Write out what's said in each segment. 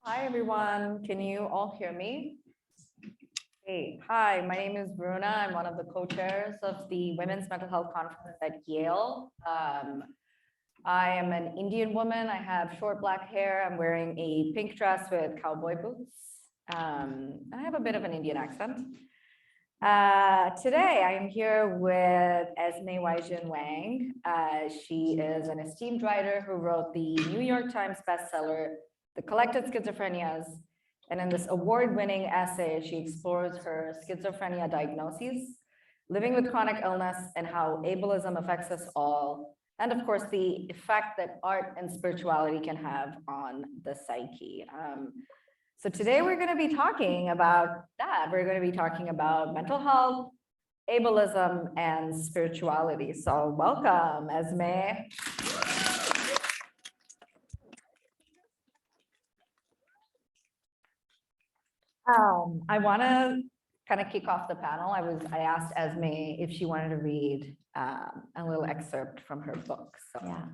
Hi, everyone. Can you all hear me? Hey, hi, my name is Varuna. I'm one of the co-chairs of the Women's Mental Health Conference at Yale. I am an Indian woman. I have short black hair. I'm wearing a pink dress with cowboy boots. I have a bit of an Indian accent. Today, I'm here with Esmé Weijun Wang. She is an esteemed writer who wrote the New York Times bestseller, The Collected Schizophrenias. And in this award-winning essay, she explores her schizophrenia diagnoses, living with chronic illness, and how ableism affects us all. And of course, the effect that art and spirituality can have on the psyche. So today we're going to be talking about that. We're going to be talking about mental health, ableism, and spirituality. So welcome, Esmé. I want to kind of kick off the panel. I asked Esmé if she wanted to read a little excerpt from her book. So yeah.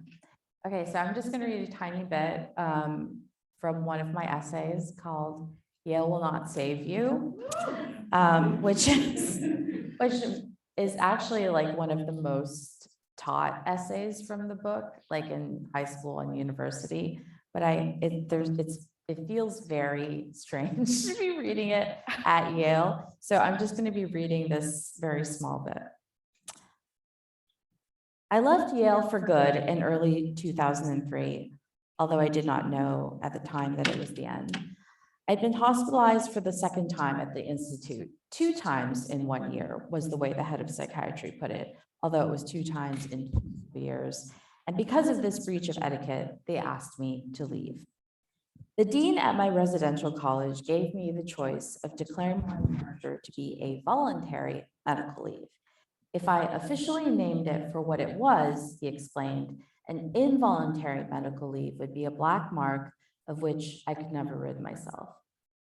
Okay, so I'm just going to read a tiny bit from one of my essays called "Yale Will Not Save You," which is actually like one of the most taught essays from the book, like in high school and university. But it feels very strange to be reading it at Yale. So I'm just going to be reading this very small bit. I left Yale for good in early 2003, although I did not know at the time that it was the end. I'd been hospitalized for the second time at the Institute. 2 times in 1 year was the way the head of psychiatry put it, although it was 2 times in 2 years. And because of this breach of etiquette, they asked me to leave. The dean at my residential college gave me the choice of declaring my departure to be a voluntary medical leave. If I officially named it for what it was, he explained, an involuntary medical leave would be a black mark of which I could never rid myself.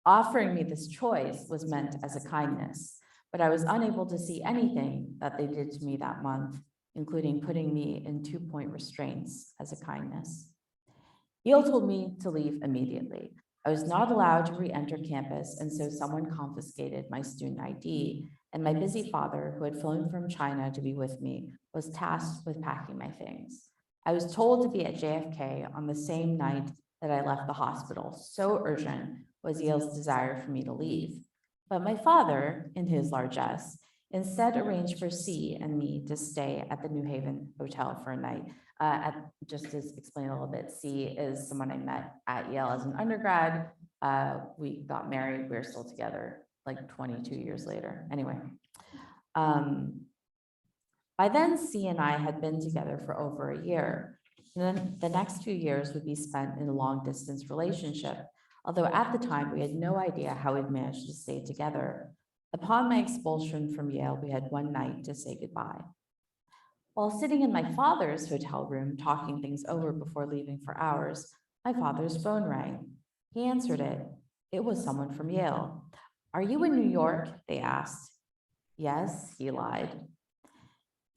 Offering me this choice was meant as a kindness, but I was unable to see anything that they did to me that month, including putting me in 2-point restraints as a kindness. Yale told me to leave immediately. I was not allowed to re-enter campus, and so someone confiscated my student ID, and my busy father, who had flown from China to be with me, was tasked with packing my things. I was told to be at JFK on the same night that I left the hospital. So urgent was Yale's desire for me to leave. But my father, in his largesse, instead arranged for C and me to stay at the New Haven Hotel for a night. Just to explain a little bit, C is someone I met at Yale as an undergrad. We got married, we're still together like 22 years later. Anyway, by then C and I had been together for over a year. And then the next 2 years would be spent in a long distance relationship, although at the time we had no idea how we'd managed to stay together. Upon my expulsion from Yale, we had one night to say goodbye. While sitting in my father's hotel room, talking things over before leaving for hours, my father's phone rang. He answered it. It was someone from Yale. "Are you in New York?" they asked. "Yes," he lied.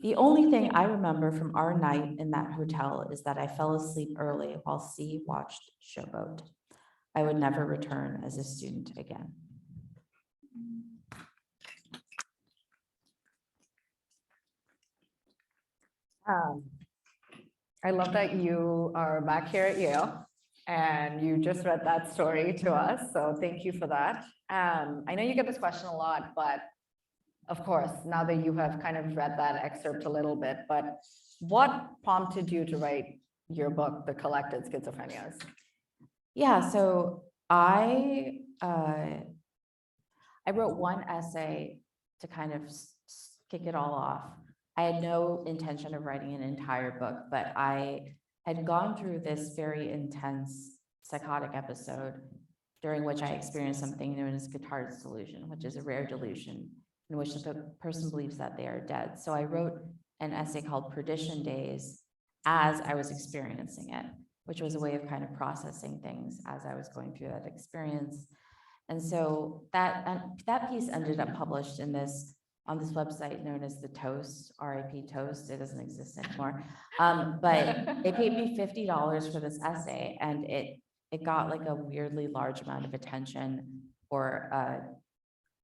The only thing I remember from our night in that hotel is that I fell asleep early while C watched Showboat. I would never return as a student again. I love that you are back here at Yale and you just read that story to us. So thank you for that. I know you get this question a lot, but of course, now that you have kind of read that excerpt a little bit, but what prompted you to write your book, The Collected Schizophrenias? Yeah, so I wrote one essay to kind of kick it all off. I had no intention of writing an entire book, but I had gone through this very intense psychotic episode during which I experienced something known as Guittard's delusion, which is a rare delusion in which the person believes that they are dead. So I wrote an essay called Perdition Days as I was experiencing it, which was a way of kind of processing things as I was going through that experience. And so that piece ended up published on this website known as the Toast, RIP Toast. It doesn't exist anymore. But they paid me $50 for this essay, and it it got like a weirdly large amount of attention for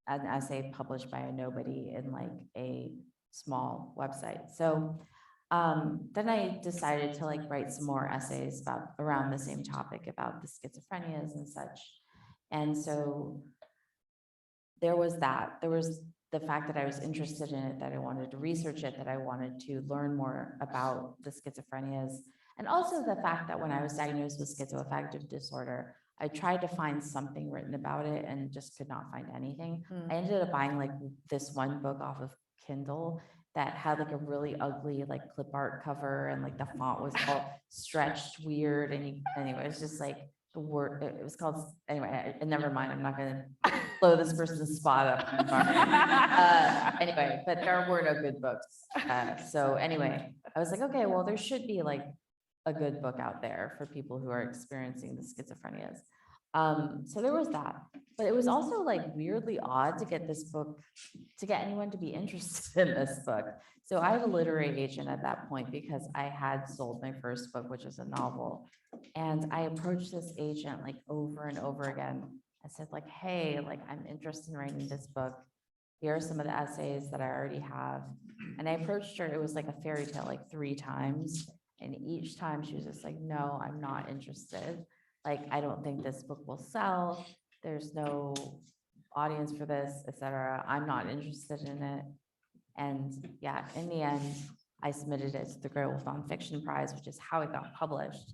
an essay published by a nobody in like a small website. So then I decided to like write some more essays about around the same topic about the schizophrenias and such. And so there was that. There was the fact that I was interested in it, that I wanted to research it, that I wanted to learn more about the schizophrenias. And also the fact that when I was diagnosed with schizoaffective disorder, I tried to find something written about it and just could not find anything. I ended up buying like this one book off of Kindle that had like a really ugly like clip art cover, and like the font was all stretched weird. And anyway, it was just like the word, it was called, anyway, never mind. I'm not going to blow this person's spot up. Anyway, but there were no good books. So anyway, I was like, okay, well, there should be like a good book out there for people who are experiencing the schizophrenias. So there was that, but it was also like weirdly odd to get this book, to get anyone to be interested in this book. So I have a literary agent at that point because I had sold my first book, which is a novel. And I approached this agent like over and over again. I said like, hey, like I'm interested in writing this book. Here are some of the essays that I already have. And I approached her, it was like a fairy tale, like 3 times. And each time she was just like, no, I'm not interested. Like, I don't think this book will sell. There's no audience for this, etc. I'm not interested in it. And yeah, in the end, I submitted it to the Great Wolf Nonfiction Prize, which is how it got published.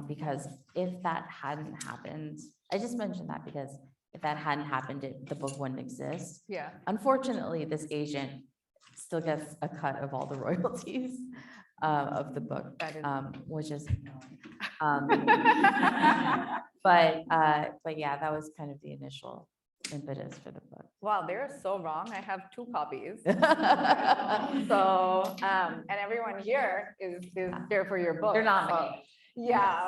Because if that hadn't happened, I just mentioned that because if that hadn't happened, the book wouldn't exist. Yeah. Unfortunately, this agent still gets a cut of all the royalties of the book, which is but yeah, that was kind of the initial impetus for the book. Wow, they're so wrong. I have 2 copies. So, and everyone here is here for your book. They're not. So, yeah.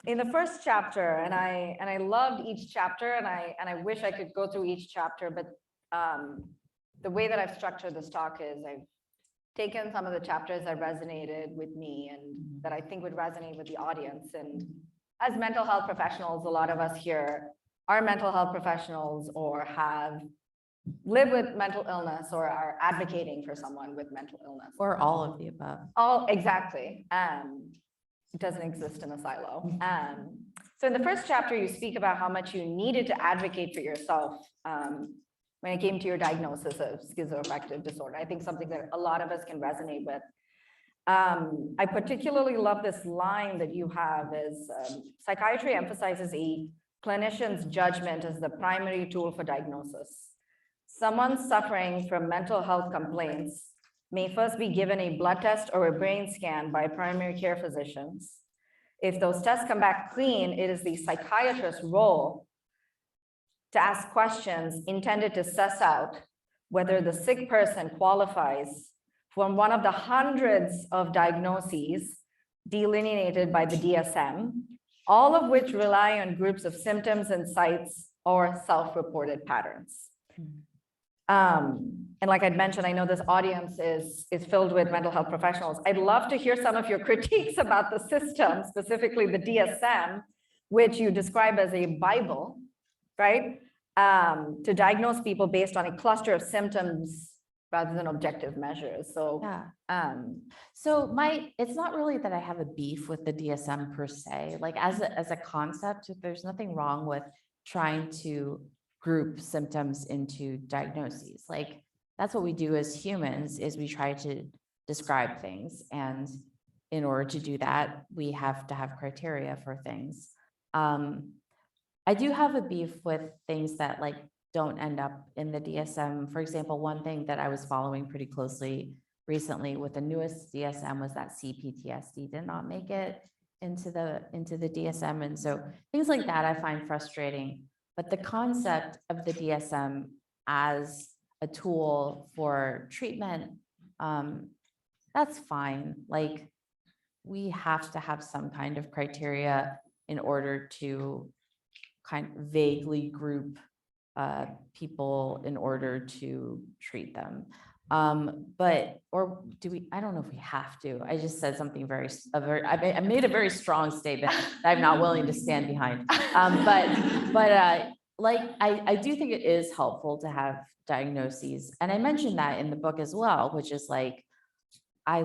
In the first chapter, and I loved each chapter, and I wish I could go through each chapter, but the way that I've structured this talk is I've taken some of the chapters that resonated with me and that I think would resonate with the audience. And as mental health professionals, a lot of us here are mental health professionals or have lived with mental illness or are advocating for someone with mental illness. Or all of the above. Oh, exactly. It doesn't exist in a silo. So in the first chapter, you speak about how much you needed to advocate for yourself when it came to your diagnosis of schizoaffective disorder. I think something that a lot of us can resonate with. I particularly love this line that you have is psychiatry emphasizes a clinician's judgment as the primary tool for diagnosis. Someone suffering from mental health complaints may first be given a blood test or a brain scan by primary care physicians. If those tests come back clean, it is the psychiatrist's role to ask questions intended to suss out whether the sick person qualifies for one of the hundreds of diagnoses delineated by the DSM, all of which rely on groups of symptoms and sites or self-reported patterns. And like I'd mentioned, I know this audience is filled with mental health professionals. I'd love to hear some of your critiques about the system, specifically the DSM, which you describe as a Bible, right? To diagnose people based on a cluster of symptoms rather than objective measures. So, yeah. So it's not really that I have a beef with the DSM per se. Like as a concept, there's nothing wrong with trying to group symptoms into diagnoses. Like that's what we do as humans, is we try to describe things. And in order to do that, we have to have criteria for things. I do have a beef with things that like don't end up in the DSM. For example, one thing that I was following pretty closely recently with the newest DSM was that CPTSD did not make it into the DSM. And so things like that I find frustrating. But the concept of the DSM as a tool for treatment, that's fine. Like we have to have some kind of criteria in order to kind of vaguely group people in order to treat them. But, or do we, I don't know if we have to. I just said something I made a very strong statement that I'm not willing to stand behind. Like, I do think it is helpful to have diagnoses. And I mentioned that in the book as well, which is like, I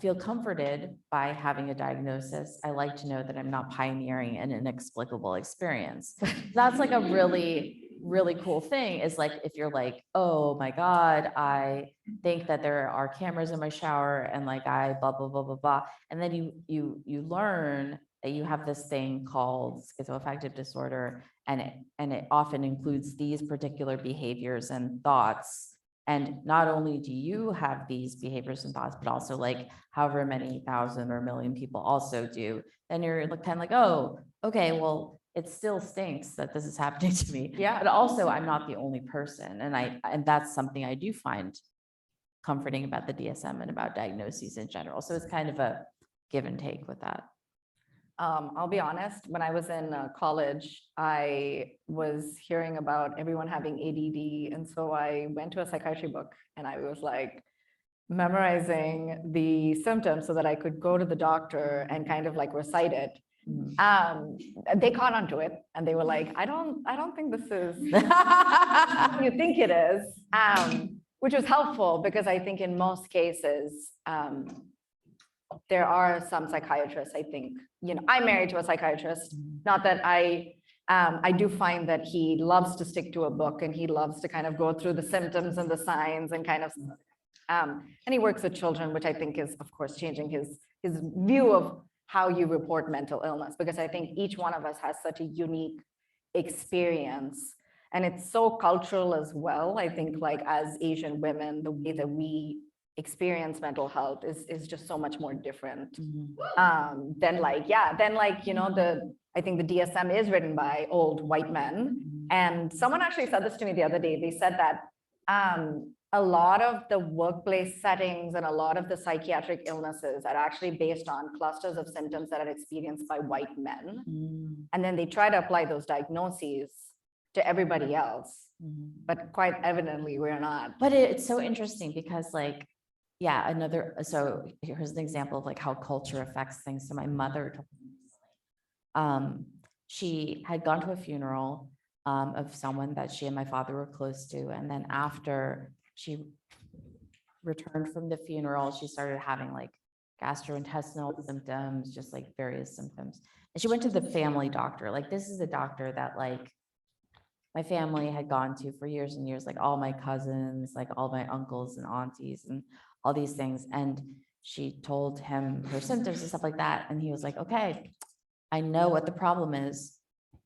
feel comforted by having a diagnosis. I like to know that I'm not pioneering an inexplicable experience. That's like a really cool thing, is like, if you're like, oh my God, I think that there are cameras in my shower and like I blah, blah, blah, blah, blah. And then you learn that you have this thing called schizoaffective disorder, and it often includes these particular behaviors and thoughts. And not only do you have these behaviors and thoughts, but also like however many thousand or million people also do, then you're kind of like, oh, okay, well, it still stinks that this is happening to me. Yeah. But also I'm not the only person. And that's something I do find comforting about the DSM and about diagnoses in general. So it's kind of a give and take with that. I'll be honest, when I was in college, I was hearing about everyone having ADD. And so I went to a psychiatry book and I was like memorizing the symptoms so that I could go to the doctor and kind of like recite it. They caught onto it and they were like, I don't think this is what you think it is, which was helpful because I think in most cases, there are some psychiatrists, I think, I'm married to a psychiatrist, not that I do find that he loves to stick to a book and he loves to kind of go through the symptoms and the signs and kind of, and he works with children, which I think is, of course, changing his view of how you report mental illness, because I think each one of us has such a unique experience. And it's so cultural as well. I think like as Asian women, the way that we experience mental health is just so much more different than like, I think the DSM is written by old white men. And someone actually said this to me the other day. They said that a lot of the workplace settings and a lot of the psychiatric illnesses are actually based on clusters of symptoms that are experienced by white men. And then they try to apply those diagnoses to everybody else. But quite evidently, we're not. But it's so interesting because like, yeah, so here's an example of like how culture affects things. So my mother told me, she had gone to a funeral of someone that she and my father were close to. And then after she returned from the funeral, she started having like gastrointestinal symptoms, just like various symptoms. And she went to the family doctor. Like, this is a doctor that like my family had gone to for years and years, like all my cousins, like all my uncles and aunties and all these things. And she told him her symptoms and stuff like that. And he was like, okay, I know what the problem is.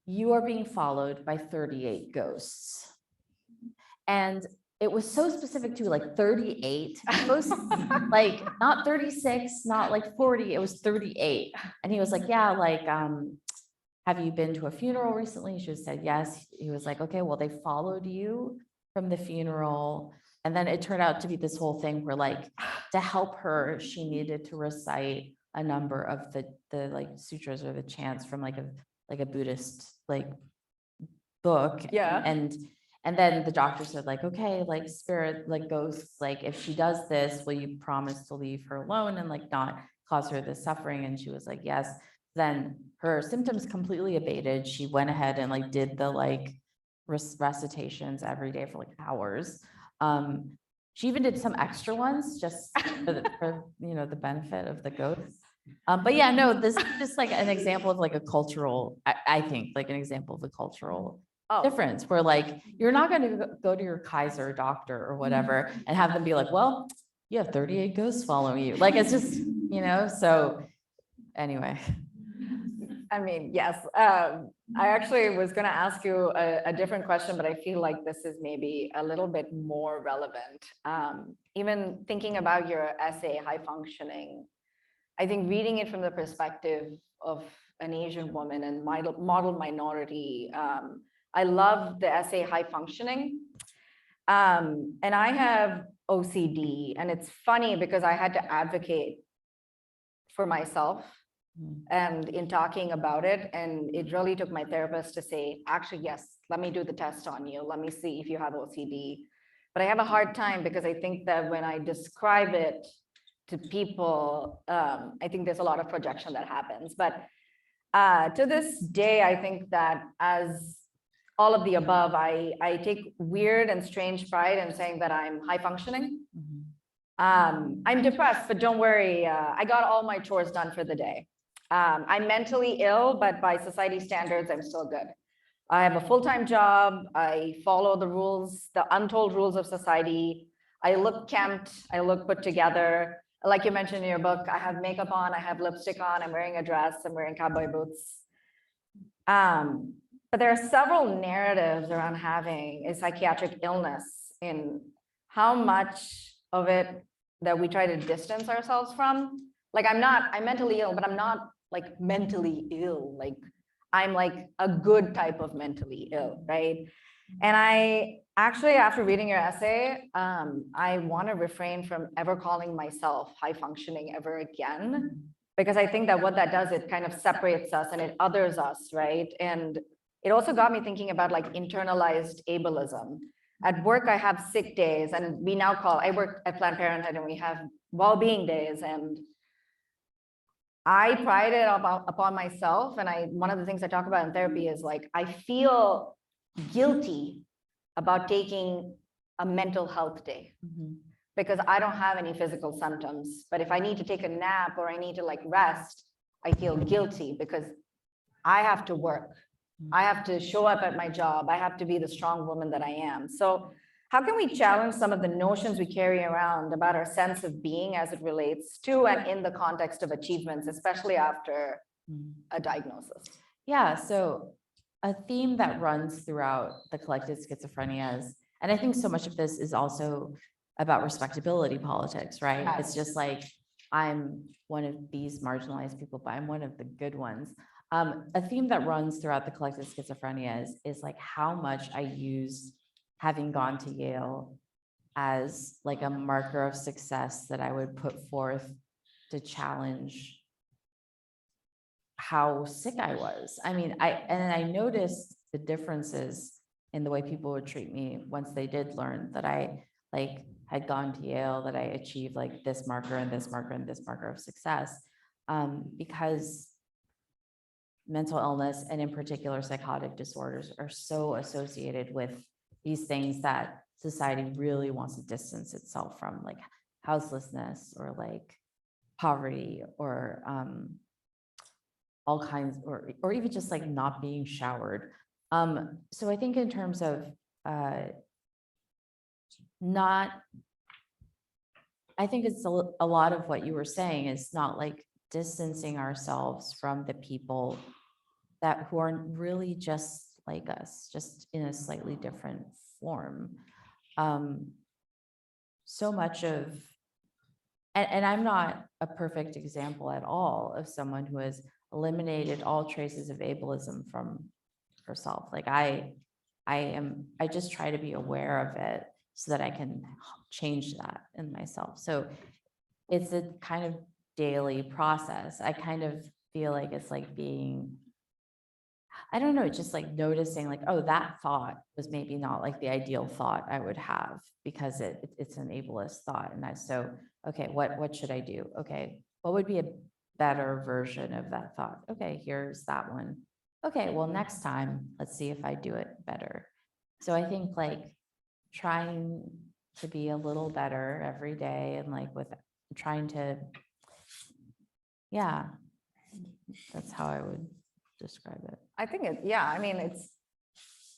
You are being followed by 38 ghosts. And it was so specific to like 38 ghosts, like not 36, not like 40, it was 38. And he was like, yeah, like, have you been to a funeral recently? She said, yes. He was like, okay, well, they followed you from the funeral. And then it turned out to be this whole thing where like, to help her, she needed to recite a number of the like sutras or the chants from like a Buddhist like book. Yeah. And then the doctor said like, okay, like spirit, like ghosts, like if she does this, will you promise to leave her alone and like not cause her this suffering? And she was like, yes. Then her symptoms completely abated. She went ahead and like did the like recitations every day for like hours. She even did some extra ones just for the benefit of the ghosts. But yeah, no, this is just like an example of like a cultural, I think like an example of a cultural difference where like, you're not going to go to your Kaiser doctor or whatever and have them be like, well, you have 38 ghosts following you. Like, it's just, so anyway. I mean, yes. I actually was going to ask you a different question, but I feel like this is maybe a little bit more relevant. Even thinking about your essay, High Functioning, I think reading it from the perspective of an Asian woman and model minority, I love the essay High Functioning. And I have OCD, and it's funny because I had to advocate for myself. And in talking about it, and it really took my therapist to say, actually, yes, let me do the test on you. Let me see if you have OCD. but I have a hard time because I think that when I describe it to people, I think there's a lot of projection that happens. But to this day, I think that as all of the above, I take weird and strange pride in saying that I'm high functioning. I'm depressed, but don't worry, I got all my chores done for the day. I'm mentally ill, but by society standards, I'm still good. I have a full-time job. I follow the rules, the untold rules of society. I look kempt. I look put together. Like you mentioned in your book, I have makeup on, I have lipstick on, I'm wearing a dress, I'm wearing cowboy boots. But there are several narratives around having a psychiatric illness in how much of it that we try to distance ourselves from. Like I'm mentally ill, but I'm not like mentally ill. Like I'm like a good type of mentally ill, right? And I actually, after reading your essay, I want to refrain from ever calling myself high functioning ever again, because I think that what that does, it kind of separates us and it others us, right? And it also got me thinking about like internalized ableism. At work, I have sick days, and I work at Planned Parenthood, and we have well-being days, and I pride it upon myself. And one of the things I talk about in therapy is like, I feel guilty about taking a mental health day because I don't have any physical symptoms. But if I need to take a nap or I need to like rest, I feel guilty because I have to work. I have to show up at my job. I have to be the strong woman that I am. So how can we challenge some of the notions we carry around about our sense of being as it relates to and in the context of achievements, especially after a diagnosis? Yeah, so a theme that runs throughout the Collected Schizophrenias, and I think so much of this is also about respectability politics, right? Yes. It's just like, I'm one of these marginalized people, but I'm one of the good ones. A theme that runs throughout the Collected Schizophrenias is like how much I use having gone to Yale as like a marker of success that I would put forth to challenge how sick I was. I mean, I noticed the differences in the way people would treat me once they did learn that I like had gone to Yale, that I achieved like this marker and this marker and this marker of success, because mental illness and in particular psychotic disorders are so associated with these things that society really wants to distance itself from, like houselessness or like poverty or all kinds, or even just like not being showered. So I think in terms of I think it's a lot of what you were saying is not like distancing ourselves from the people who are really just like us, just in a slightly different form. So much of, and I'm not a perfect example at all of someone who has eliminated all traces of ableism from herself. Like I just try to be aware of it so that I can change that in myself. So it's a kind of daily process. I kind of feel like it's like being, I don't know, just like noticing like, oh, that thought was maybe not like the ideal thought I would have because it's an ableist thought. And so, okay, what should I do? Okay, what would be a better version of that thought? Okay, here's that one. Okay, well, next time, let's see if I do it better. So I think like trying to be a little better every day and like with trying to, yeah, that's how I would describe it. I think I mean,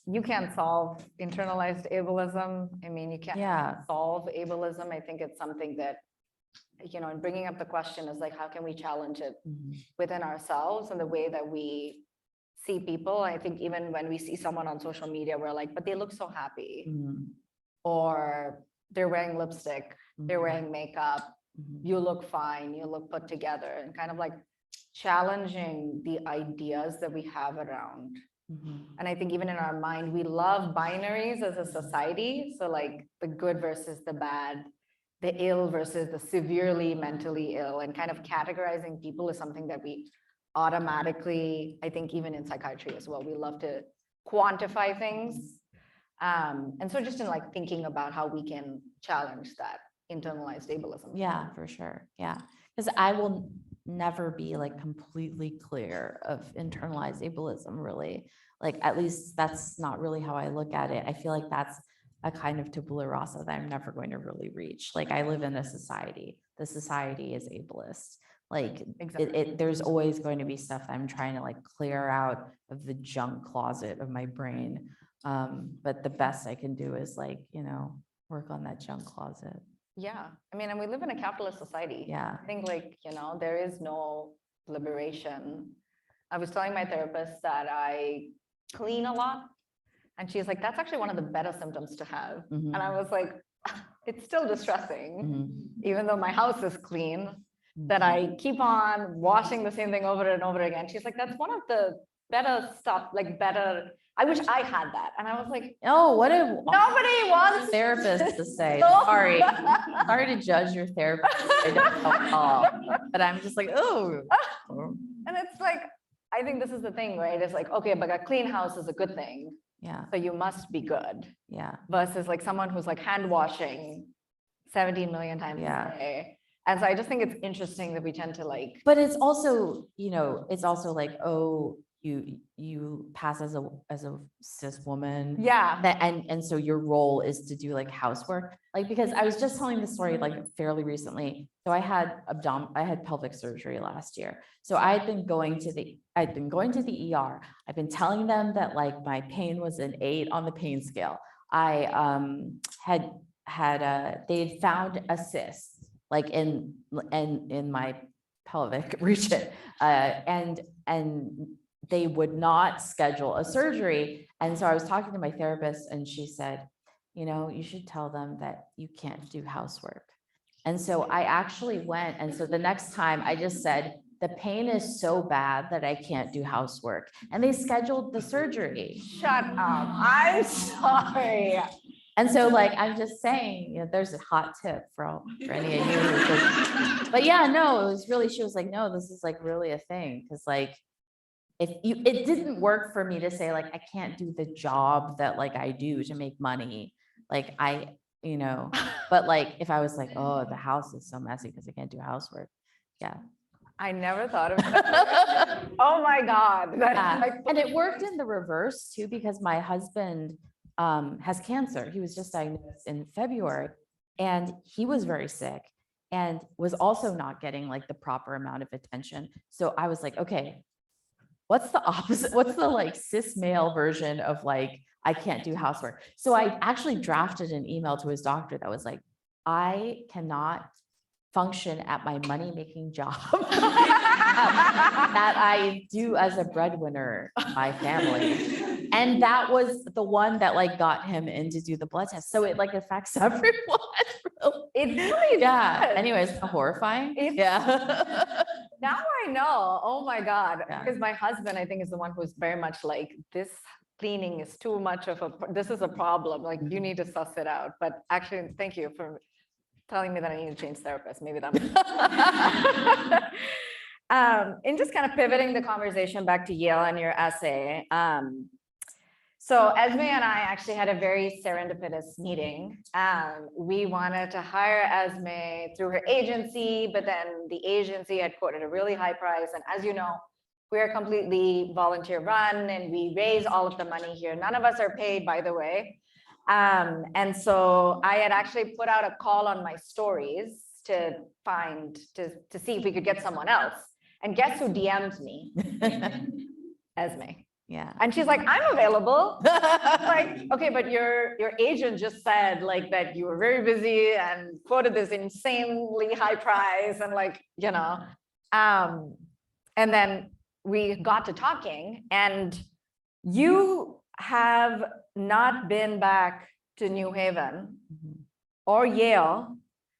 you can't solve internalized ableism. I mean, you can't solve ableism. I think it's something that, you know, and bringing up the question is like, how can we challenge it within ourselves and the way that we see people? I think even when we see someone on social media, we're like, but they look so happy, or they're wearing lipstick, they're wearing makeup, you look fine, you look put together, and kind of like challenging the ideas that we have around. And I think even in our mind, we love binaries as a society. So like the good versus the bad, the ill versus the severely mentally ill, and kind of categorizing people is something that we automatically, I think even in psychiatry as well, we love to quantify things. And so just in like thinking about how we can challenge that internalized ableism. Yeah, for sure. Yeah. Because I will never be like completely clear of internalized ableism, really. Like, at least that's not really how I look at it. I feel like that's a kind of tabula rasa that I'm never going to really reach. Like, I live in a society. The society is ableist. Like, Exactly. there's always going to be stuff that I'm trying to like clear out of the junk closet of my brain. But the best I can do is like, work on that junk closet. Yeah. I mean, and we live in a capitalist society. Yeah. I think like, there is no liberation. I was telling my therapist that I clean a lot. And she's like, that's actually one of the better symptoms to have. Mhm. And I was like, it's still distressing, even though my house is clean, that I keep on washing the same thing over and over again. She's like, that's one of the better stuff, like better. I wish I had that. And I was like, Oh, what a nobody wants therapist to say. No. Sorry to judge your therapist. I don't know, but I'm just like, oh. And it's like, I think this is the thing, right? It's like, okay, but a clean house is a good thing. Yeah. So you must be good. Yeah. Versus like someone who's like hand washing 17 million times a day. And so I just think it's interesting that we tend to like. But it's also, it's also like, oh, you pass as a cis woman. Yeah. And so your role is to do like housework. Like, because I was just telling the story like fairly recently. So I had pelvic surgery last year. So I'd been going to the ER. I've been telling them that like my pain was an 8 on the pain scale. I they'd found a cyst like in my pelvic region, and they would not schedule a surgery. And so I was talking to my therapist and she said, you should tell them that you can't do housework. And so I actually went. And so the next time I just said, the pain is so bad that I can't do housework. And they scheduled the surgery. Shut up. I'm sorry. And so like, I'm just saying, there's a hot tip for any of you. But yeah, no, it was really, she was like, no, this is like really a thing. Cause like, it didn't work for me to say like, I can't do the job that like I do to make money. Like but like, if I was like, oh, the house is so messy because I can't do housework. Yeah. I never thought of that. Oh my God. And it worked in the reverse too, because my husband has cancer. He was just diagnosed in February and he was very sick and was also not getting like the proper amount of attention. So I was like, okay, what's the opposite? What's the like cis male version of like, I can't do housework? So I actually drafted an email to his doctor that was like, I cannot function at my money-making job that I do as a breadwinner of my family. And that was the one that like got him in to do the blood test. So it like affects everyone. It really does. Anyways, horrifying. Now I know. Oh my God. Yeah. Because my husband, I think, is the one who's very much like, this cleaning is too much of this is a problem. Like you need to suss it out. But actually, thank you for telling me that I need to change therapists. Maybe that. In just kind of pivoting the conversation back to Yale and your essay. So Esmé and I actually had a very serendipitous meeting. We wanted to hire Esmé through her agency, but then the agency had quoted a really high price. And as you know, we're completely volunteer run and we raise all of the money here. None of us are paid, by the way. And so I had actually put out a call on my stories to see if we could get someone else. And guess who DM'd me? Esmé. Yeah. And she's like, I'm available. Like, okay, but your agent just said like that you were very busy and quoted this insanely high price and like, and then we got to talking and you have not been back to New Haven or Yale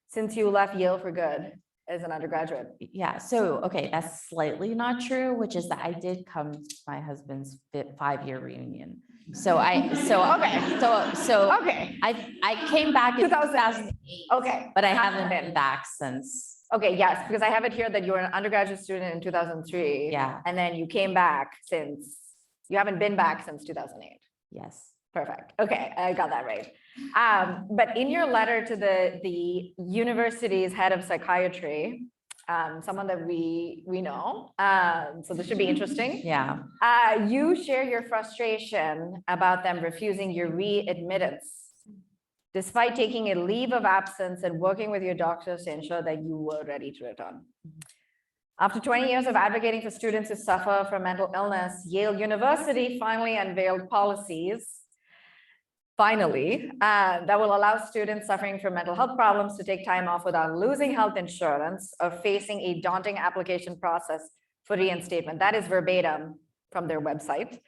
since you left Yale for good as an undergraduate. Yeah. So, okay, that's slightly not true, which is that I did come to my husband's 5-year reunion. So I came back in 2008. Okay. But I haven't been back since. Okay. Yes. Because I have it here that you were an undergraduate student in 2003. Yeah. And then you came back you haven't been back since 2008. Yes. Perfect. Okay, I got that right. But in your letter to the university's head of psychiatry, someone that we know, so this should be interesting. Yeah. You share your frustration about them refusing your readmittance, despite taking a leave of absence and working with your doctors to ensure that you were ready to return. After 20 years of advocating for students who suffer from mental illness, Yale University finally unveiled policies, that will allow students suffering from mental health problems to take time off without losing health insurance or facing a daunting application process for reinstatement. That is verbatim from their website.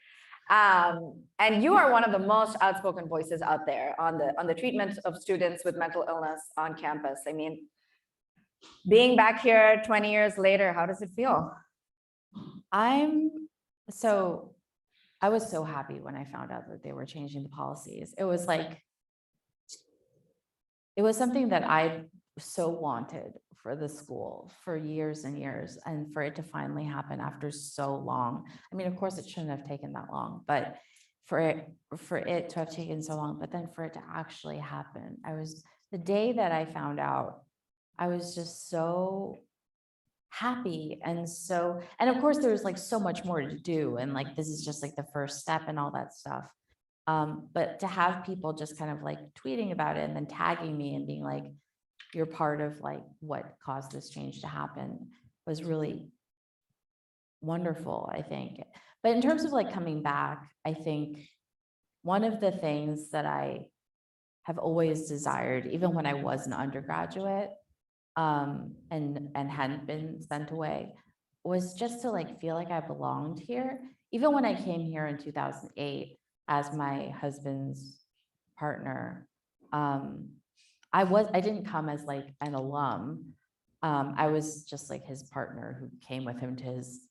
And you are one of the most outspoken voices out there on the treatment of students with mental illness on campus. I mean, being back here 20 years later, how does it feel? I was so happy when I found out that they were changing the policies. It was like, it was something that I so wanted for the school for years and years, and for it to finally happen after so long. I mean, of course, it shouldn't have taken that long, but for it to have taken so long, but then for it to actually happen, the day that I found out, I was just so happy. And of course there was like so much more to do, and like this is just like the first step and all that stuff, but to have people just kind of like tweeting about it and then tagging me and being like, you're part of like what caused this change to happen, was really wonderful, I think. But in terms of like coming back, I think one of the things that I have always desired, even when I was an undergraduate, and hadn't been sent away, was just to like feel like I belonged here. Even when I came here in 2008 as my husband's partner, I didn't come as like an alum. I was just like his partner who came with him to his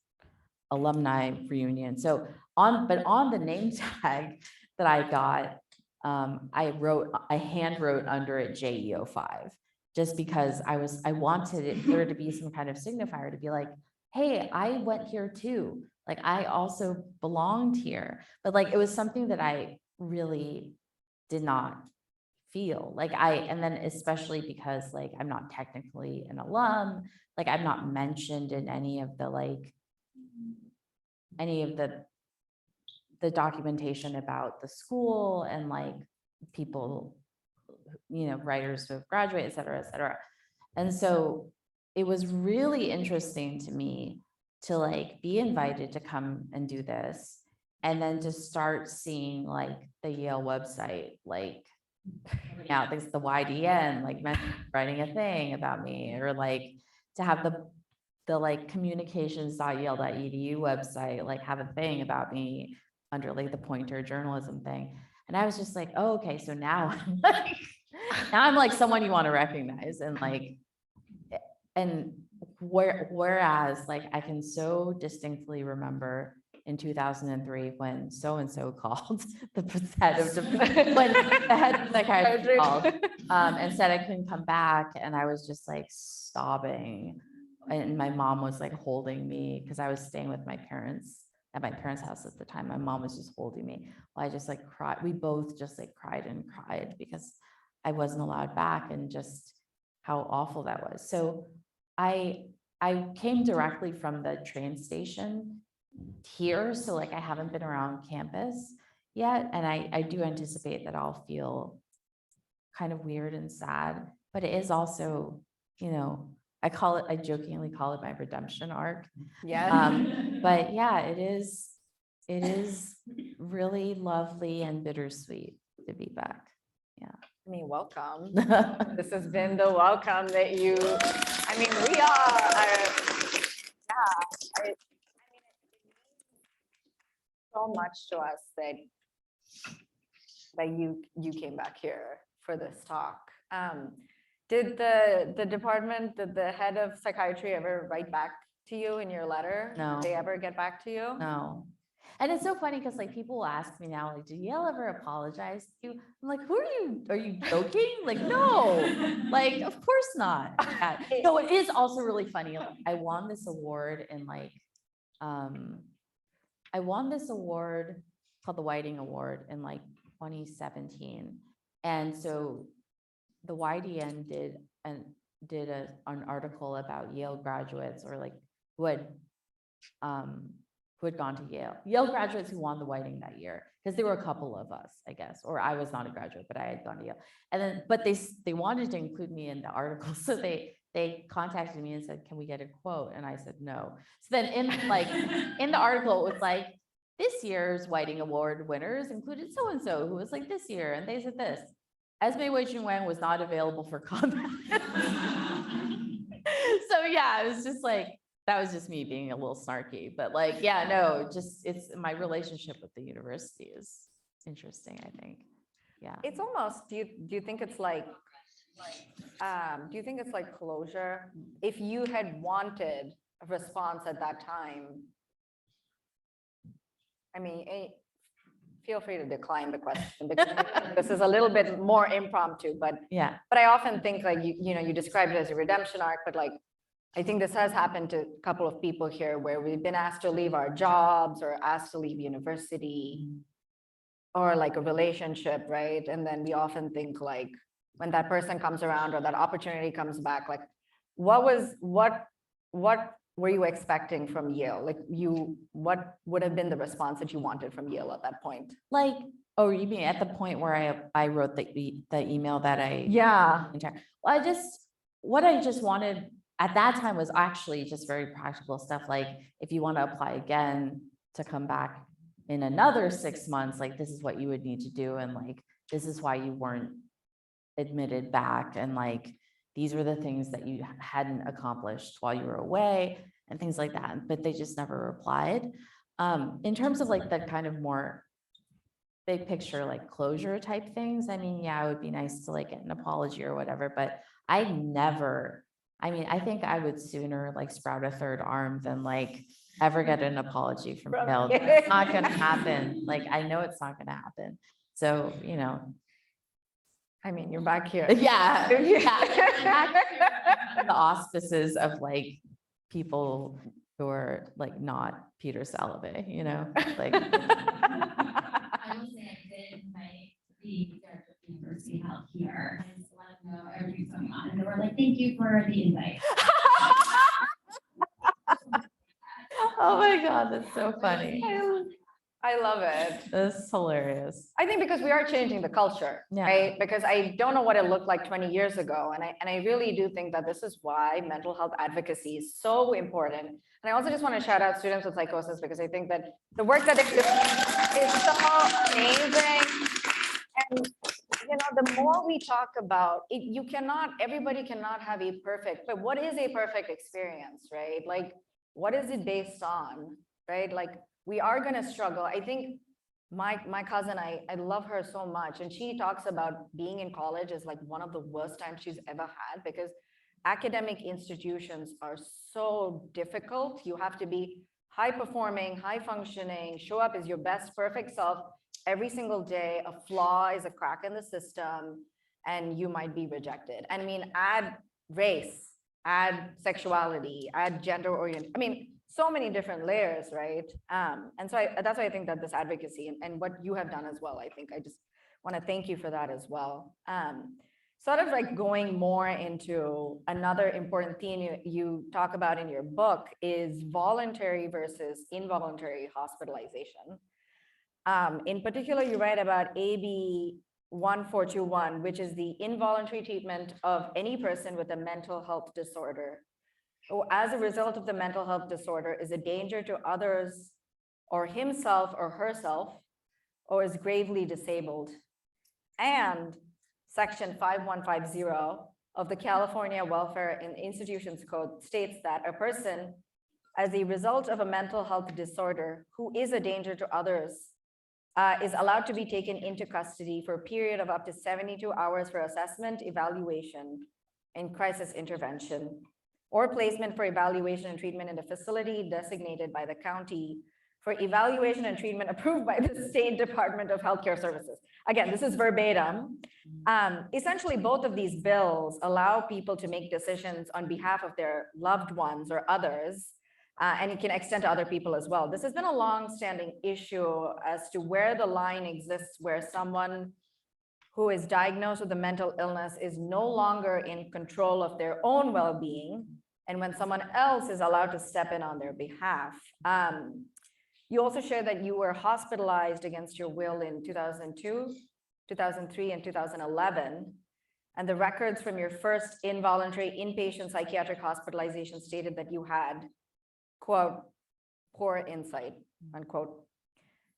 alumni reunion. So on the name tag that I got, I hand wrote under it JE05. Just because I wanted there to be some kind of signifier to be like, hey, I went here too. Like I also belonged here. But like, it was something that I really did not feel like and then especially because like, I'm not technically an alum, like I'm not mentioned in any of the documentation about the school and like people, writers who have graduated, et cetera, et cetera. And so it was really interesting to me to like be invited to come and do this, and then to start seeing like the Yale website, like out the YDN, like writing a thing about me, or like to have the like communications.yale.edu website, like have a thing about me under like the Pointer journalism thing. And I was just like, oh, okay, so now I'm like someone you want to recognize, whereas like I can so distinctly remember in 2003 when so-and-so called the head of psychiatry called, and said I couldn't come back, and I was just like sobbing, and my mom was like holding me because I was staying with my parents at my parents' house at the time. My mom was just holding me while I just like cried. We both just like cried and cried because I wasn't allowed back, and just how awful that was. So I came directly from the train station here. So like I haven't been around campus yet. And I do anticipate that I'll feel kind of weird and sad, but it is also, I jokingly call it my redemption arc. Yeah. But yeah, it is really lovely and bittersweet to be back. Yeah. I mean, welcome. This has been the welcome that we are, I mean, so much to us that you came back here for this talk. Did the department, did the head of psychiatry ever write back to you in your letter? No. Did they ever get back to you? No. And it's so funny because like people will ask me now, like, did Yale ever apologize to you? I'm like, who are you? Are you joking? Like, no, like, of course not. Yeah. So it is also really funny. Like, I won this award in like, I won this award called the Whiting Award in like 2017. And so the YDN did an article about Yale graduates, or like who had gone to Yale graduates who won the Whiting that year, because there were a couple of us, I guess, or I was not a graduate, but I had gone to Yale. And then, but they wanted to include me in the article, so they contacted me and said, "Can we get a quote?" And I said no. So then in the article, it was like, this year's Whiting Award winners included so and so, who was like this year, and they said this. Esmé Weijun Wang was not available for comment. So yeah, it was just like, that was just me being a little snarky, but like, yeah, no, just, it's my relationship with the university is interesting, I think. Yeah. It's almost, do you think it's like, closure? If you had wanted a response at that time, I mean, feel free to decline the question, because this is a little bit more impromptu, but Yeah. but I often think, like, you described it as a redemption arc, but like, I think this has happened to a couple of people here where we've been asked to leave our jobs or asked to leave university or like a relationship, right? And then we often think, like, when that person comes around or that opportunity comes back, like, what were you expecting from Yale? Like, what would have been the response that you wanted from Yale at that point? Like, oh, you mean at the point where I wrote the email that I, Yeah. well, what I just wanted at that time was actually just very practical stuff. Like, if you want to apply again to come back in another 6 months, like, this is what you would need to do. And like, this is why you weren't admitted back. And like, these were the things that you hadn't accomplished while you were away and things like that. But they just never replied. In terms of like the kind of more big picture, like closure type things, I mean, yeah, it would be nice to like get an apology or whatever, but I think I would sooner like sprout a third arm than like ever get an apology from Yale. It's not going to happen. Like, I know it's not going to happen. So, I mean, you're back here. Yeah. The auspices of like people who are like not Peter Salovey, like. I will say I did invite the director of University Health here and just let them know everything's going on. And they were like, "Thank you for the invite." Oh my God, that's so funny. I love it. That's hilarious. I think because we are changing the culture, Yeah. right? Because I don't know what it looked like 20 years ago. And I really do think that this is why mental health advocacy is so important. And I also just want to shout out students with psychosis, because I think that the work that they do is so amazing. And, the more we talk about it, everybody cannot have a perfect, but what is a perfect experience, right? Like, what is it based on, right? Like, we are going to struggle. I think my cousin, I love her so much. And she talks about being in college is like one of the worst times she's ever had, because academic institutions are so difficult. You have to be high performing, high functioning, show up as your best perfect self every single day. A flaw is a crack in the system and you might be rejected. And I mean, add race, add sexuality, add gender orientation. I mean, so many different layers, right? And so that's why I think that this advocacy and what you have done as well, I think I just want to thank you for that as well. Sort of like going more into another important theme you talk about in your book is voluntary versus involuntary hospitalization. In particular, you write about AB 1421, which is the involuntary treatment of any person with a mental health disorder, who as a result of the mental health disorder is a danger to others or himself or herself, or is gravely disabled. And Section 5150 of the California Welfare and Institutions Code states that a person, as a result of a mental health disorder, who is a danger to others, is allowed to be taken into custody for a period of up to 72 hours for assessment, evaluation, and crisis intervention, or placement for evaluation and treatment in a facility designated by the county for evaluation and treatment approved by the State Department of Healthcare Services. Again, this is verbatim. Essentially, both of these bills allow people to make decisions on behalf of their loved ones or others and it can extend to other people as well. This has been a long-standing issue as to where the line exists, where someone who is diagnosed with a mental illness is no longer in control of their own well-being, and when someone else is allowed to step in on their behalf. You also shared that you were hospitalized against your will in 2002, 2003, and 2011. And the records from your first involuntary inpatient psychiatric hospitalization stated that you had, quote, poor insight, unquote.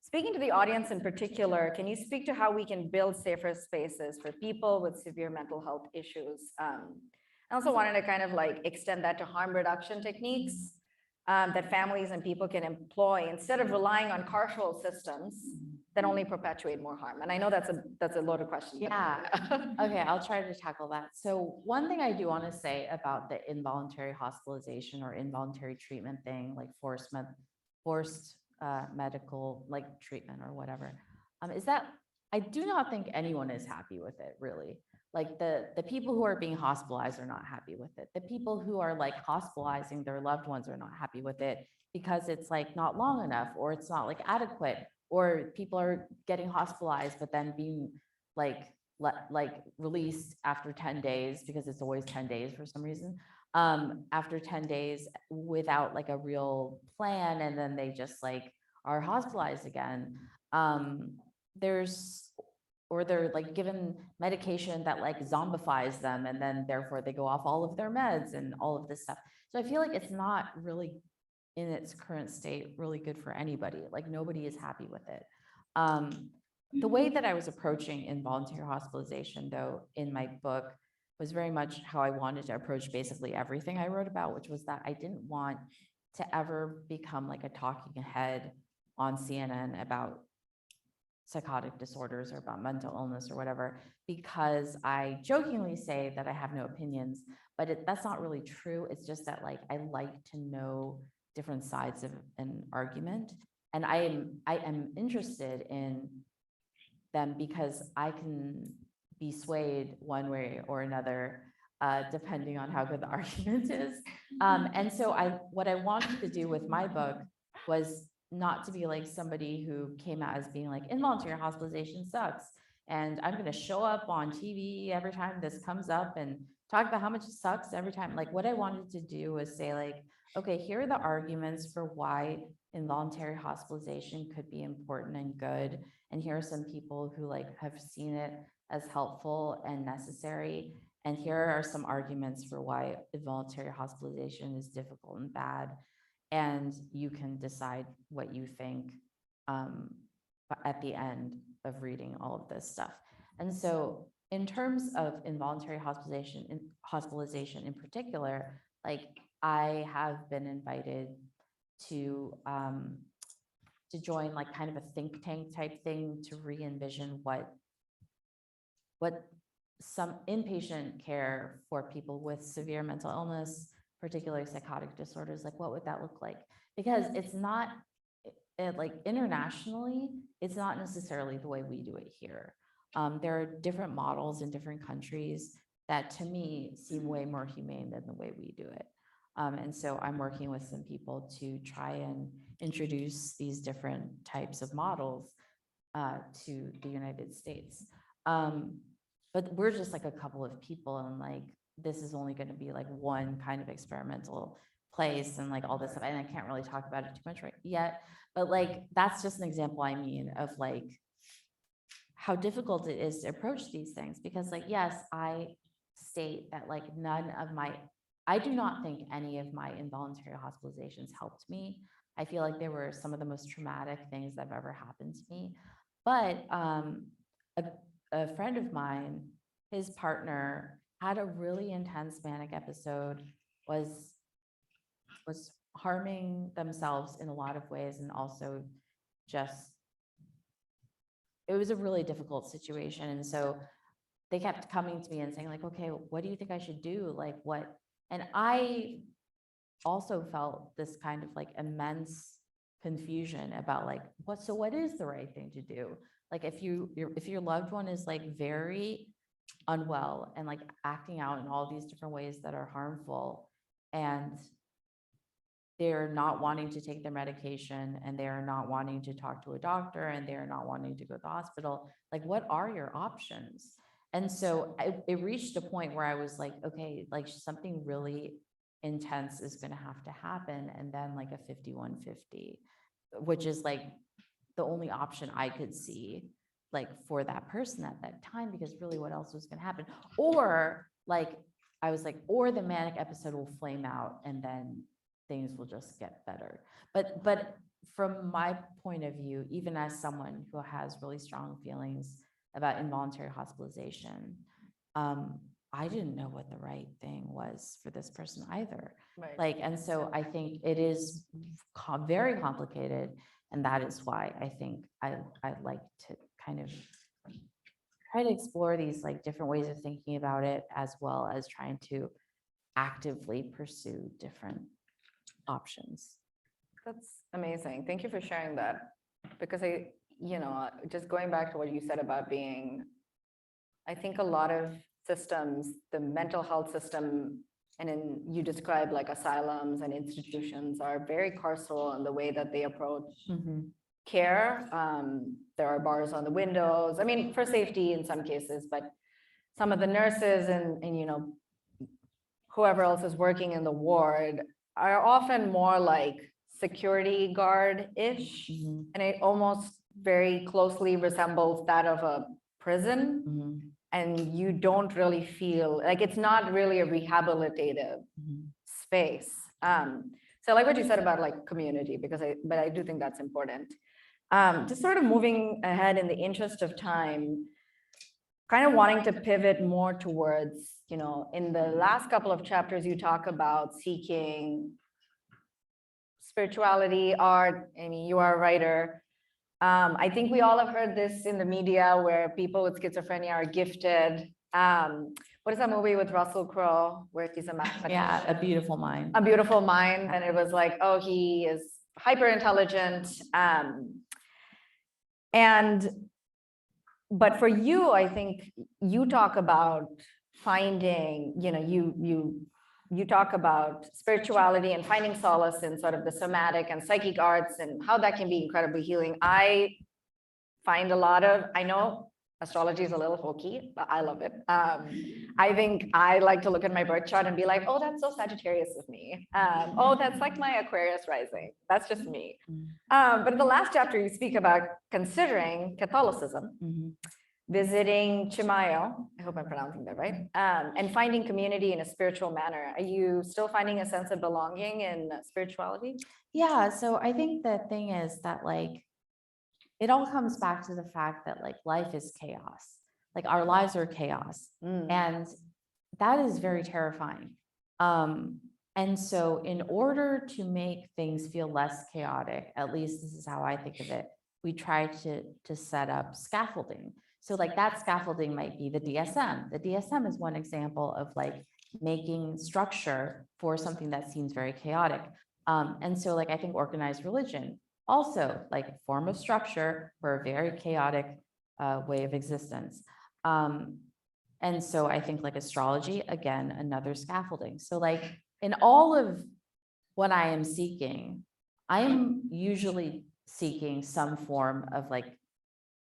Speaking to the audience in particular, can you speak to how we can build safer spaces for people with severe mental health issues? I also wanted to kind of like extend that to harm reduction techniques that families and people can employ instead of relying on carceral systems that only perpetuate more harm. And I know that's a loaded question. Yeah. Okay, I'll try to tackle that. So one thing I do want to say about the involuntary hospitalization or involuntary treatment thing, like forced medical like treatment or whatever, is that I do not think anyone is happy with it, really. Like the people who are being hospitalized are not happy with it. The people who are like hospitalizing their loved ones are not happy with it because it's like not long enough, or it's not like adequate, or people are getting hospitalized but then being like released after 10 days, because it's always 10 days for some reason, after 10 days without like a real plan, and then they just like are hospitalized again. Or they're like given medication that like zombifies them, and then therefore they go off all of their meds and all of this stuff. So I feel like it's not really in its current state really good for anybody. Like nobody is happy with it. The way that I was approaching involuntary hospitalization, though, in my book was very much how I wanted to approach basically everything I wrote about, which was that I didn't want to ever become like a talking head on CNN about psychotic disorders or about mental illness or whatever, because I jokingly say that I have no opinions, but that's not really true. It's just that like I like to know different sides of an argument, and I am interested in them because I can be swayed one way or another depending on how good the argument is. And so what I wanted to do with my book was not to be like somebody who came out as being like involuntary hospitalization sucks, and I'm going to show up on TV every time this comes up and talk about how much it sucks every time. Like what I wanted to do was say like, okay, here are the arguments for why involuntary hospitalization could be important and good, and here are some people who like have seen it as helpful and necessary, and here are some arguments for why involuntary hospitalization is difficult and bad. And you can decide what you think at the end of reading all of this stuff. And so in terms of involuntary hospitalization in particular, like I have been invited to join like kind of a think tank type thing to re-envision what some inpatient care for people with severe mental illness, particularly psychotic disorders, like what would that look like? Because it's not like internationally, it's not necessarily the way we do it here. There are different models in different countries that to me seem way more humane than the way we do it. And so I'm working with some people to try and introduce these different types of models to the United States. But we're just like a couple of people, and like, this is only going to be like one kind of experimental place and like all this stuff. And I can't really talk about it too much right yet, but like, that's just an example, I mean, of like how difficult it is to approach these things, because like, yes, I state that like I do not think any of my involuntary hospitalizations helped me. I feel like they were some of the most traumatic things that have ever happened to me. But a friend of mine, his partner had a really intense manic episode, was harming themselves in a lot of ways, and also just, it was a really difficult situation. And so they kept coming to me and saying like, okay, what do you think I should do? Like what? And I also felt this kind of like immense confusion about like, what is the right thing to do? Like if your loved one is like very unwell and like acting out in all these different ways that are harmful, and they're not wanting to take their medication and they're not wanting to talk to a doctor and they're not wanting to go to the hospital. Like, what are your options? And so it reached a point where I was like, okay, like something really intense is going to have to happen. And then like a 5150, which is like the only option I could see like for that person at that time, because really what else was going to happen? Or like, I was like, or the manic episode will flame out and then things will just get better. But from my point of view, even as someone who has really strong feelings about involuntary hospitalization, I didn't know what the right thing was for this person either. Right. Like, and so I think it is very complicated. And that is why I think I like to kind of try to explore these like different ways of thinking about it, as well as trying to actively pursue different options. That's amazing. Thank you for sharing that. Because just going back to what you said about I think a lot of systems, the mental health system, and then you describe like asylums and institutions are very carceral in the way that they approach care. There are bars on the windows, I mean, for safety in some cases, but some of the nurses and whoever else is working in the ward are often more like security guard-ish, and it almost very closely resembles that of a prison. And you don't really feel like it's not really a rehabilitative space. So like what you said about like community, but I do think that's important. Just sort of moving ahead in the interest of time, kind of wanting to pivot more towards, in the last couple of chapters, you talk about seeking spirituality, art. I mean, you are a writer. I think we all have heard this in the media where people with schizophrenia are gifted. What is that movie with Russell Crowe where he's a mathematician? Yeah, A Beautiful Mind. A Beautiful Mind. And it was like, oh, he is hyper intelligent. But for you, I think you talk about finding, you talk about spirituality and finding solace in sort of the somatic and psychic arts and how that can be incredibly healing. I find I know astrology is a little hokey, but I love it. I think I like to look at my birth chart and be like, oh, that's so Sagittarius of me. Oh, that's like my Aquarius rising. That's just me. But in the last chapter, you speak about considering Catholicism, visiting Chimayo, I hope I'm pronouncing that right, and finding community in a spiritual manner. Are you still finding a sense of belonging in spirituality? Yeah, so I think the thing is that like, it all comes back to the fact that like life is chaos. Like our lives are chaos. And that is very terrifying. And so in order to make things feel less chaotic, at least this is how I think of it, we try to set up scaffolding. So like that scaffolding might be the DSM. The DSM is one example of like making structure for something that seems very chaotic. And so like I think organized religion also like form of structure for a very chaotic way of existence. And so I think like astrology, again, another scaffolding. So like in all of what I am seeking, I am usually seeking some form of like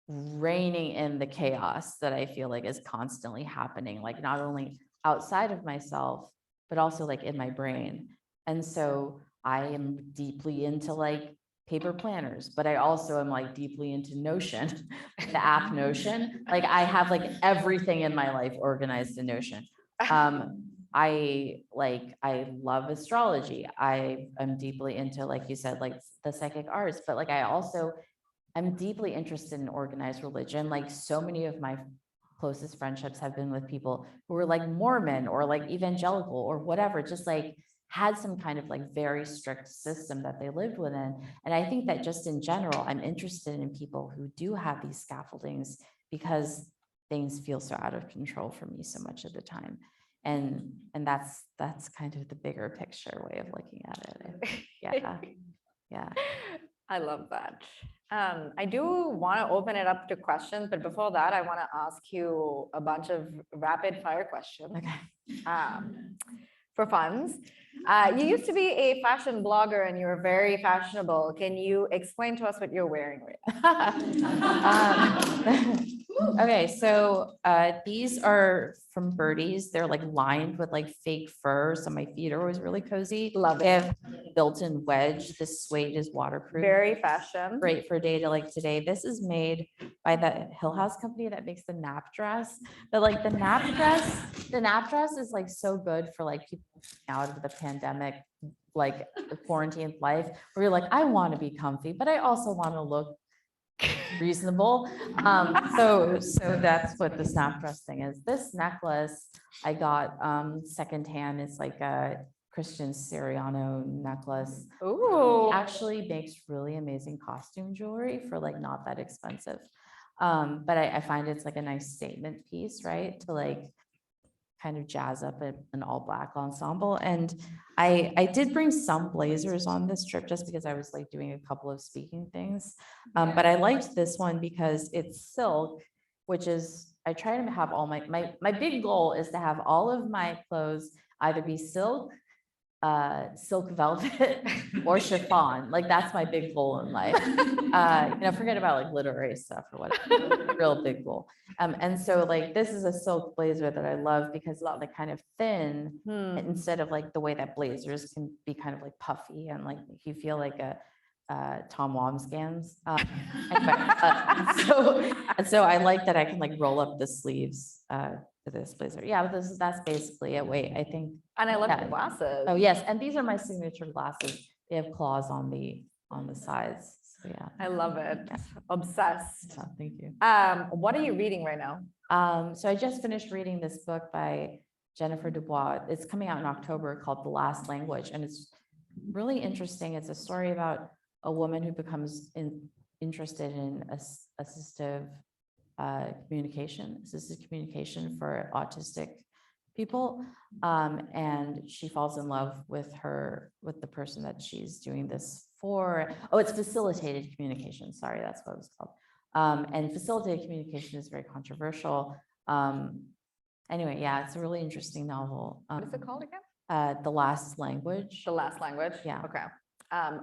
reining in the chaos that I feel like is constantly happening, like not only outside of myself, but also like in my brain. And so I am deeply into like paper planners, but I also am like deeply into Notion, the app Notion. Like I have like everything in my life organized in Notion. I love astrology. I am deeply into, like you said, like the psychic arts, but like I'm deeply interested in organized religion. Like so many of my closest friendships have been with people who were like Mormon or like evangelical or whatever, just like had some kind of like very strict system that they lived within. And I think that just in general, I'm interested in people who do have these scaffoldings because things feel so out of control for me so much of the time. And that's kind of the bigger picture way of looking at it. Yeah. I love that. I do want to open it up to questions, but before that, I want to ask you a bunch of rapid fire questions. Okay. For funds. You used to be a fashion blogger and you're very fashionable. Can you explain to us what you're wearing right now? Okay, so these are from Birdies. They're like lined with like fake fur, so my feet are always really cozy. Love They it. have built-in wedge. The suede is waterproof. Very fashion. Great for a day to like today. This is made by the Hill House company that makes the nap dress. But like the nap dress is like so good for like people out of the pandemic, like the quarantine life, where you're like, I want to be comfy, but I also want to look reasonable. So that's what the snap dress thing is. This necklace I got secondhand. It's like a Christian Siriano necklace. Ooh. Actually makes really amazing costume jewelry for like not that expensive. But I find it's like a nice statement piece, right? To like kind of jazz up an all black ensemble. And I did bring some blazers on this trip just because I was like doing a couple of speaking things. But I liked this one because it's silk, which is, I try to have all my big goal is to have all of my clothes either be silk, silk velvet or chiffon. Like that's my big goal in life. Forget about like literary stuff or whatever, real big goal. And so like, this is a silk blazer that I love because it's like kind of thin instead of like the way that blazers can be kind of like puffy and like you feel like a Tom Wamsgans. So I like that I can like roll up the sleeves to this blazer. Yeah, but that's basically it. Wait, I think. And I love the glasses. Oh yes, and these are my signature glasses. They have claws on the sides. So yeah. I love it. Obsessed. So, thank you. What are you reading right now? So I just finished reading this book by Jennifer Dubois. It's coming out in October called The Last Language, and it's really interesting. It's a story about a woman who becomes interested in assisted communication for autistic people. And she falls in love with the person that she's doing this for. Oh, it's facilitated communication. Sorry, that's what it was called. And facilitated communication is very controversial. Anyway, yeah, it's a really interesting novel. What is it called again? The Last Language. The Last Language? Yeah. Okay.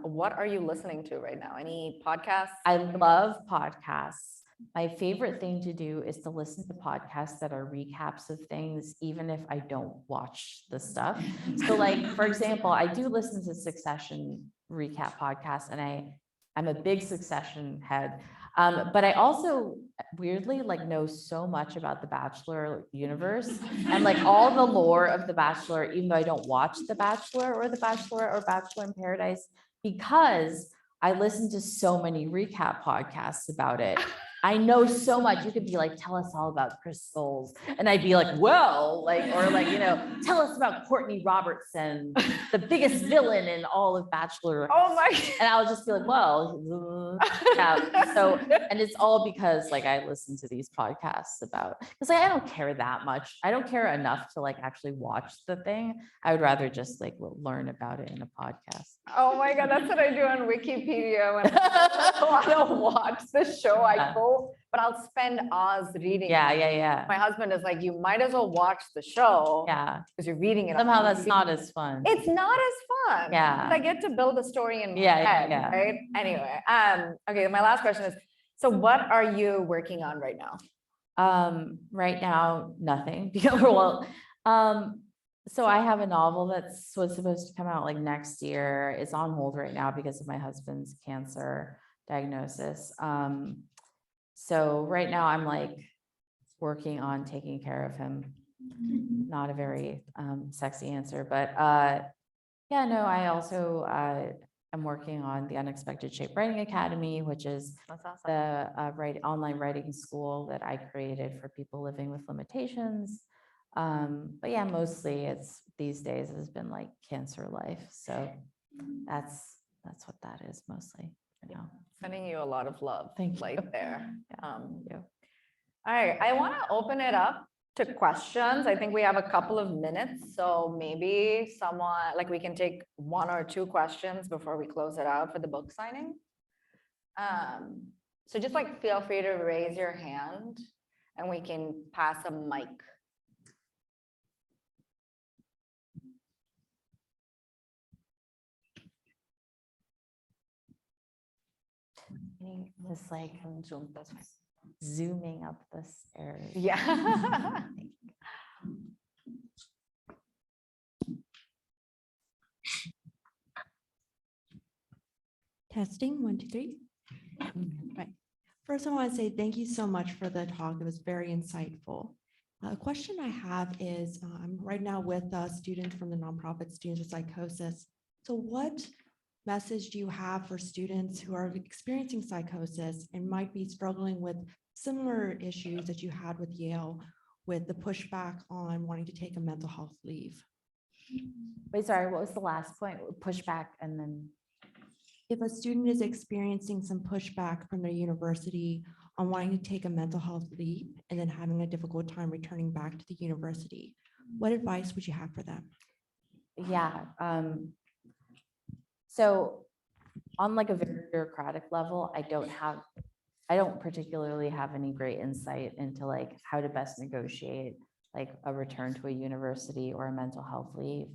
What are you listening to right now? Any podcasts? I love podcasts. My favorite thing to do is to listen to podcasts that are recaps of things, even if I don't watch the stuff. So like, for example, I do listen to Succession recap podcasts, and I'm a big Succession head. But I also weirdly like know so much about the Bachelor universe and like all the lore of the Bachelor, even though I don't watch the Bachelor or the Bachelor or Bachelor in Paradise, because I listen to so many recap podcasts about it. I know so much. You could be like, tell us all about Chris Soules. And I'd be like, well, like, or like, tell us about Courtney Robertson, the biggest villain in all of Bachelor. Oh my. And I'll just be like, well, yeah. So, and it's all because like I listen to these podcasts about, because like I don't care that much. I don't care enough to like actually watch the thing. I would rather just like learn about it in a podcast. Oh my God, that's what I do on Wikipedia when I want to watch the show. I go, but I'll spend hours reading. Yeah. My husband is like, you might as well watch the show. Yeah. Because you're reading it. Somehow that's not as fun. It's not as fun. Yeah. I get to build a story in my head, right? Anyway, okay, my last question is, so what are you working on right now? Right now, nothing. So I have a novel was supposed to come out like next year. It's on hold right now because of my husband's cancer diagnosis. So right now I'm like working on taking care of him. Not a very sexy answer, but yeah, no, I also am working on the Unexpected Shape Writing Academy, which is the online writing school that I created for people living with limitations. But yeah, mostly these days has been like cancer life. So that's what that is mostly. Sending you a lot of love. Thank you. There. Yeah. All right, I want to open it up to questions. I think we have a couple of minutes, so maybe we can take 1 or 2 questions before we close it out for the book signing. So just like feel free to raise your hand and we can pass a mic. Just like zooming up the stairs. Yeah. Testing, 1, 2, 3. Right. First, I want to say thank you so much for the talk. It was very insightful. A question I have is, I'm right now with students from the nonprofit Students with Psychosis. So what message do you have for students who are experiencing psychosis and might be struggling with similar issues that you had with Yale, with the pushback on wanting to take a mental health leave? Wait, sorry, what was the last point? Pushback and then. If a student is experiencing some pushback from their university on wanting to take a mental health leave and then having a difficult time returning back to the university, what advice would you have for them? Yeah. So on like a very bureaucratic level, I don't particularly have any great insight into like how to best negotiate like a return to a university or a mental health leave.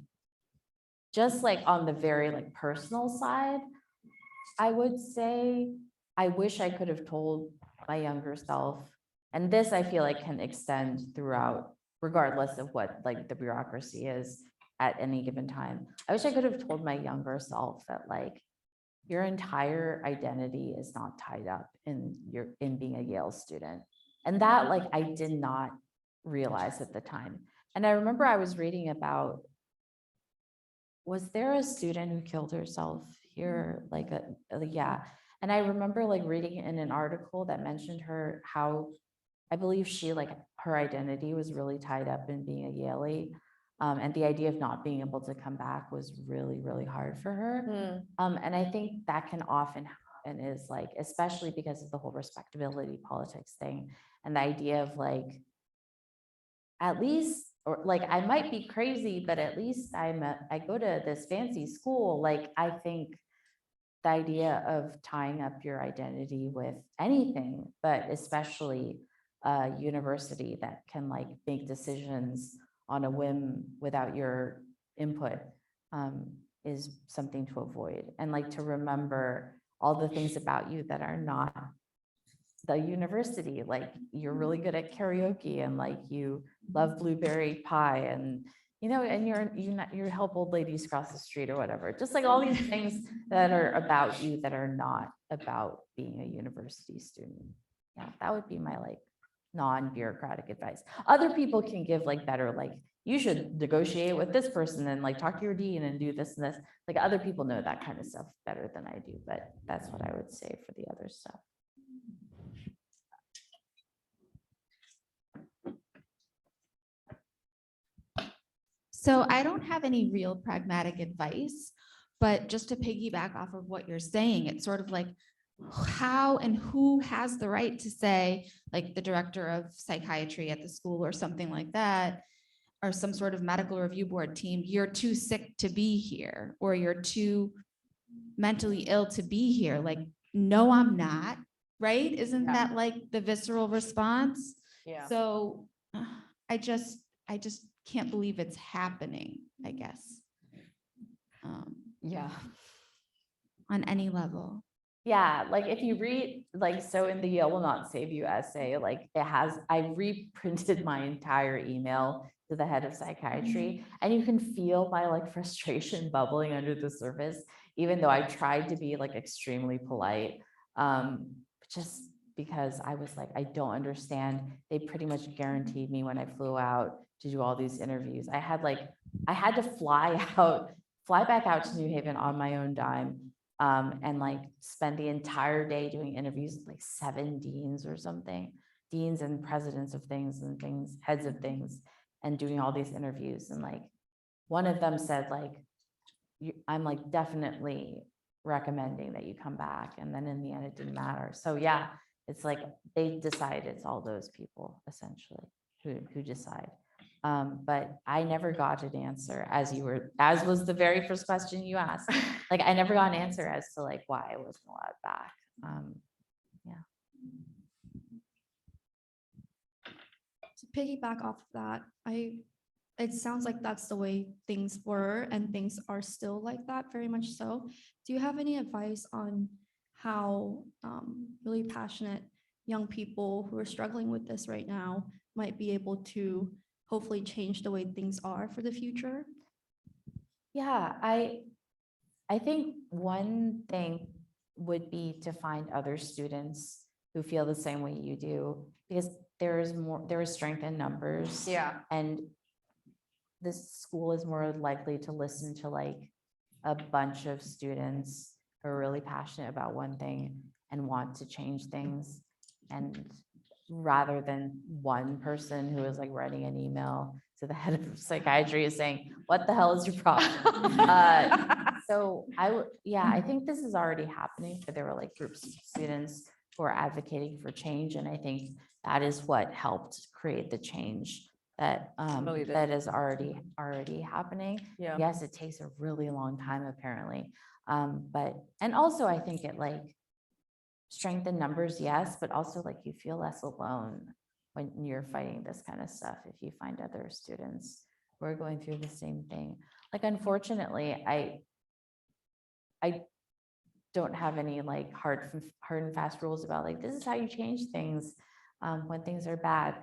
Just like on the very like personal side, I would say, I wish I could have told my younger self, and this I feel like can extend throughout, regardless of what like the bureaucracy is at any given time. I wish I could have told my younger self that like your entire identity is not tied up in being a Yale student. And that like I did not realize at the time. And I remember I was reading about, was there a student who killed herself here? Yeah. And I remember like reading in an article that mentioned how I believe she like her identity was really tied up in being a Yalie. And the idea of not being able to come back was really, really hard for her. And I think that can often happen is like, especially because of the whole respectability politics thing and the idea of like, at least, or like, I might be crazy, but at least I go to this fancy school. Like, I think the idea of tying up your identity with anything, but especially a university that can like make decisions on a whim without your input is something to avoid. And like to remember all the things about you that are not the university, like you're really good at karaoke and like you love blueberry pie and and you help old ladies cross the street or whatever. Just like all these things that are about you that are not about being a university student. Yeah, that would be my like non-bureaucratic advice. Other people can give like better, like you should negotiate with this person and like talk to your dean and do this and this. Like other people know that kind of stuff better than I do, but that's what I would say for the other stuff. So I don't have any real pragmatic advice, but just to piggyback off of what you're saying, it's sort of like how and who has the right to say, like the director of psychiatry at the school or something like that, or some sort of medical review board team, you're too sick to be here, or you're too mentally ill to be here. Like, no, I'm not, right? Isn't that like the visceral response? Yeah. So I just can't believe it's happening, I guess. Yeah. On any level. Yeah, like if you read, like, so in the Yale Will Not Save You essay, like I reprinted my entire email to the head of psychiatry, and you can feel my like frustration bubbling under the surface, even though I tried to be like extremely polite, just because I was like, I don't understand. They pretty much guaranteed me when I flew out to do all these interviews. I had to fly back out to New Haven on my own dime. And like spend the entire day doing interviews with like 7 deans or something, deans and presidents of things and things, heads of things, and doing all these interviews. And like, one of them said like, I'm like definitely recommending that you come back. And then in the end, it didn't matter. So yeah, it's like, they decide it's all those people essentially who decide. But I never got an answer as was the very first question you asked. Like, I never got an answer as to like why I wasn't allowed back. Yeah. To piggyback off of that, it sounds like that's the way things were and things are still like that, very much so. Do you have any advice on how really passionate young people who are struggling with this right now might be able to hopefully change the way things are for the future? Yeah, I think one thing would be to find other students who feel the same way you do, because there is strength in numbers. Yeah. And this school is more likely to listen to like a bunch of students who are really passionate about one thing and want to change things. And rather than one person who is like writing an email to the head of psychiatry is saying, what the hell is your problem? So I think this is already happening, but there were like groups of students who are advocating for change. And I think that is what helped create the change that Really did. that is already happening. Yeah. Yes, it takes a really long time apparently. And also I think it like strength in numbers, yes, but also like you feel less alone when you're fighting this kind of stuff if you find other students who are going through the same thing. Like unfortunately, I don't have any like hard and fast rules about like this is how you change things when things are bad.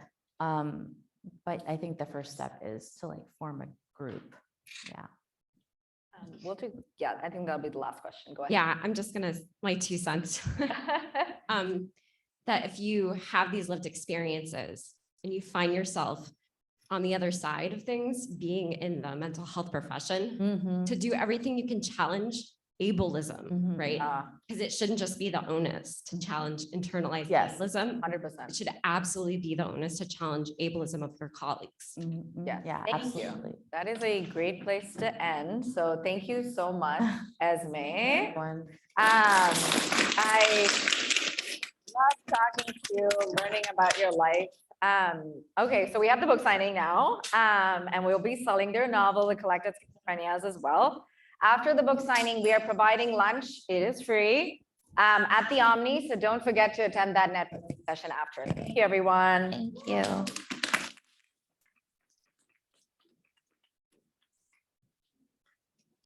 But I think the first step is to like form a group. Yeah. I think that'll be the last question. Go ahead. Yeah, I'm just gonna, my 2 cents. That if you have these lived experiences and you find yourself on the other side of things, being in the mental health profession, to do everything you can challenge ableism, right? Because it shouldn't just be the onus to challenge internalized Yes. ableism. 100%. It should absolutely be the onus to challenge ableism of your colleagues. Yes, Yeah, thank you. absolutely. That is a great place to end. So thank you so much, Esmé. I love talking to you, learning about your life. Okay, so we have the book signing now, and we'll be selling their novel, The Collected Schizophrenias, as well. After the book signing, we are providing lunch. It is free at the Omni, so don't forget to attend that networking session after. Thank you, everyone. Thank you.